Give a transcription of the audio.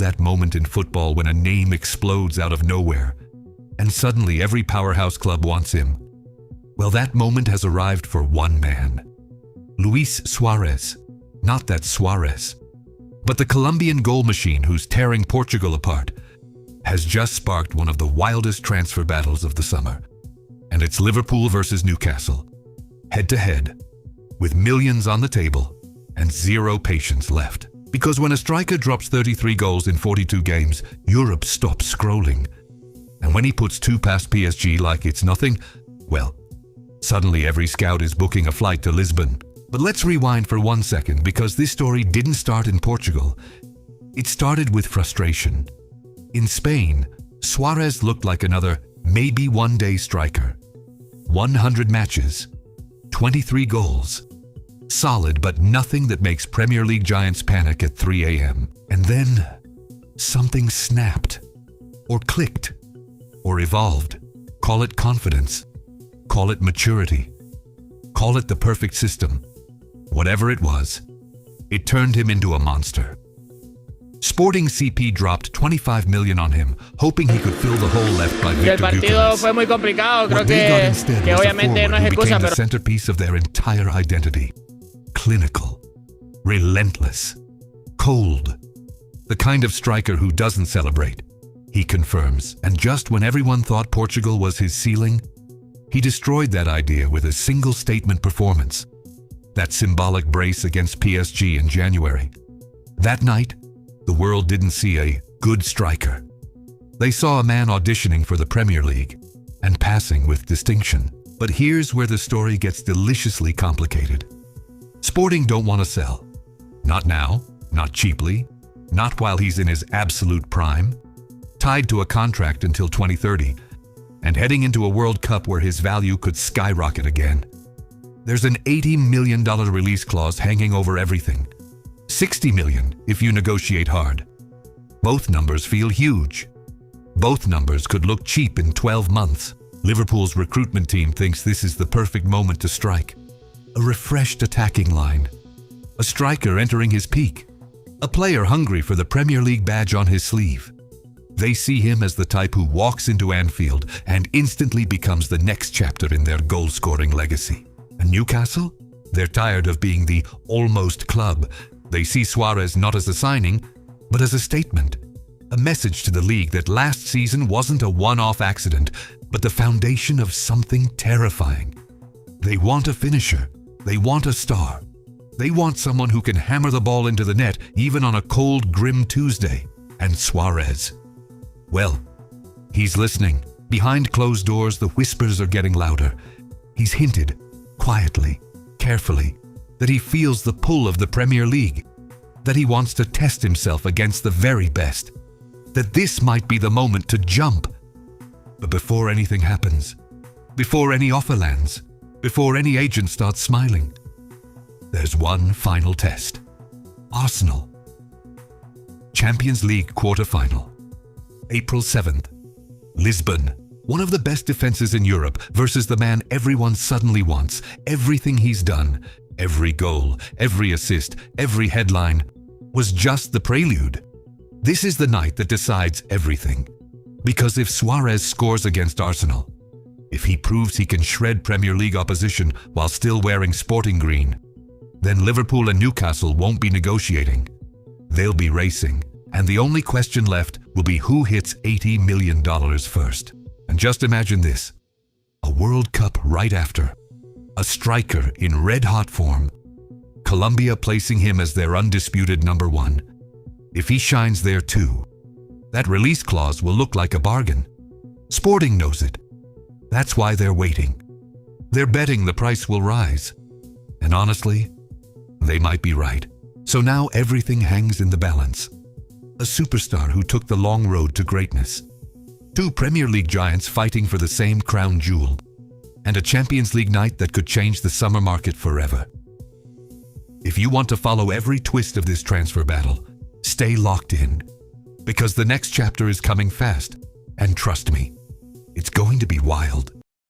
that moment in football when a name explodes out of nowhere, and suddenly every powerhouse club wants him? Well, that moment has arrived for one man. Luis Suarez. Not that Suarez, but the Colombian goal machine who's tearing Portugal apart, has just sparked one of the wildest transfer battles of the summer. And it's Liverpool versus Newcastle, head-to-head, with millions on the table and zero patience left. Because when a striker drops 33 goals in 42 games, Europe stops scrolling. And when he puts 2 past PSG like it's nothing, well, suddenly every scout is booking a flight to Lisbon. But let's rewind for 1 second, because this story didn't start in Portugal. It started with frustration. In Spain, Suarez looked like another maybe one-day striker. 100 matches, 23 goals. Solid, but nothing that makes Premier League giants panic at 3 a.m. And then something snapped, or clicked, or evolved. Call it confidence, call it maturity, call it the perfect system. Whatever it was, it turned him into a monster. Sporting CP dropped 25 million on him, hoping he could fill the hole left by Victor El partido fue muy complicado, creo que obviamente no es excusa, pero the centerpiece of their entire identity. Clinical, relentless, cold. The kind of striker who doesn't celebrate, he confirms. And just when everyone thought Portugal was his ceiling, he destroyed that idea with a single statement performance. That symbolic brace against PSG in January. That night, the world didn't see a good striker. They saw a man auditioning for the Premier League and passing with distinction. But here's where the story gets deliciously complicated. Sporting don't want to sell. Not now, not cheaply, not while he's in his absolute prime, tied to a contract until 2030, and heading into a World Cup where his value could skyrocket again. There's an $80 million release clause hanging over everything. $60 million if you negotiate hard. Both numbers feel huge. Both numbers could look cheap in 12 months. Liverpool's recruitment team thinks this is the perfect moment to strike. A refreshed attacking line. A striker entering his peak. A player hungry for the Premier League badge on his sleeve. They see him as the type who walks into Anfield and instantly becomes the next chapter in their goal-scoring legacy. And Newcastle? They're tired of being the almost club. They see Suarez not as a signing, but as a statement. A message to the league that last season wasn't a one-off accident, but the foundation of something terrifying. They want a finisher. They want a star. They want someone who can hammer the ball into the net even on a cold, grim Tuesday. And Suarez. Well, he's listening. Behind closed doors, the whispers are getting louder. He's hinted, quietly, carefully, that he feels the pull of the Premier League, that he wants to test himself against the very best, that this might be the moment to jump. But before anything happens, before any offer lands, before any agent starts smiling, there's one final test. Arsenal. Champions League quarter-final. April 7th. Lisbon. One of the best defenses in Europe versus the man everyone suddenly wants. Everything he's done, every goal, every assist, every headline, was just the prelude. This is the night that decides everything. Because if Suarez scores against Arsenal, if he proves he can shred Premier League opposition while still wearing sporting green, then Liverpool and Newcastle won't be negotiating. They'll be racing, and the only question left will be who hits $80 million first. And just imagine this, a World Cup right after, a striker in red-hot form, Colombia placing him as their undisputed number one. If he shines there too, that release clause will look like a bargain. Sporting knows it. That's why they're waiting. They're betting the price will rise. And honestly, they might be right. So now everything hangs in the balance. A superstar who took the long road to greatness. Two Premier League giants fighting for the same crown jewel. And a Champions League night that could change the summer market forever. If you want to follow every twist of this transfer battle, stay locked in. Because the next chapter is coming fast. And trust me, it's going to be wild.